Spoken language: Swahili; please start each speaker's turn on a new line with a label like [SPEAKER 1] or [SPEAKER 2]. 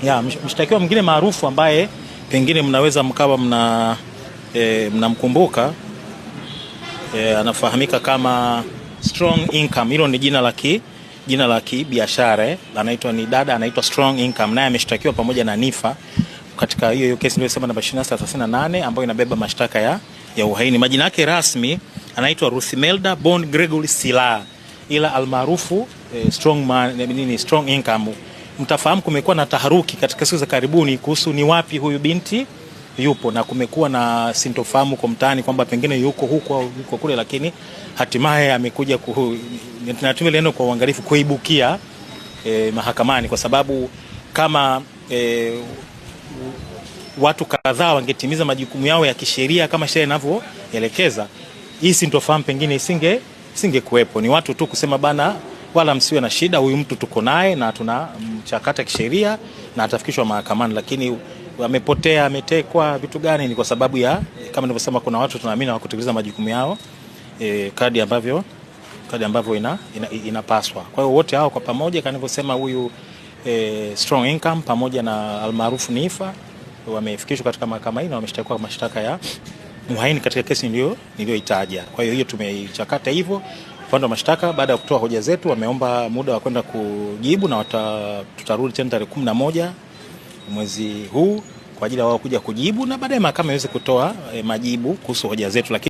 [SPEAKER 1] Ya, mshtakiwa mwingine maarufu ambaye pengine mnaweza mkawa mnamkumbuka anafahamika kama Strong Income. Hilo ni jina la kibiashara. Ni dada anaitwa Strong Income, naye ameshtakiwa pamoja na Nifa katika hiyo kesi iliyosema namba 2638 ambayo inabeba mashtaka ya uhaini. Majina yake rasmi anaitwa Ruthmelda Bond Gregory Sila, ila almaarufu Strong Income. Mtafahamu kumekuwa na taharuki katika siku za karibuni kuhusu ni wapi huyu binti yupo, na kumekuwa na sintofahamu kwa mtaani kwamba pengine yuko huko au yuko kule, lakini hatimaye amekuja tunatumia neno kwa uangalifu kuibukia mahakamani, kwa sababu kama watu kadhaa wangetimiza majukumu yao ya kisheria kama sheria inavyoelekeza, hii sintofahamu pengine isingekuwepo. Ni watu tu kusema bana, wala msiwe na shida, huyu mtu tuko naye na tunamchakata kisheria na atafikishwa mahakamani, lakini amepotea, ametekwa, vitu gani, ni kwa sababu ya kama nilivyosema, kuna watu tunaamini hawakutekeleza majukumu yao kadi ambavyo inapaswa. Kwa hiyo wote hao kwa pamoja, kama nilivyosema, huyu Strong Income pamoja na almaarufu Nifa wamefikishwa katika mahakama hii na wameshtakiwa mashtaka ya uhaini katika kesi niliyoitaja. Kwa hiyo tumeichakata hivyo. Upande wa mashtaka baada ya kutoa hoja zetu wameomba muda wa kwenda kujibu, na tutarudi tena tarehe 11 mwezi huu kwa ajili ya wao kuja kujibu, na baadaye mahakama iweze kutoa majibu kuhusu hoja zetu. Lakini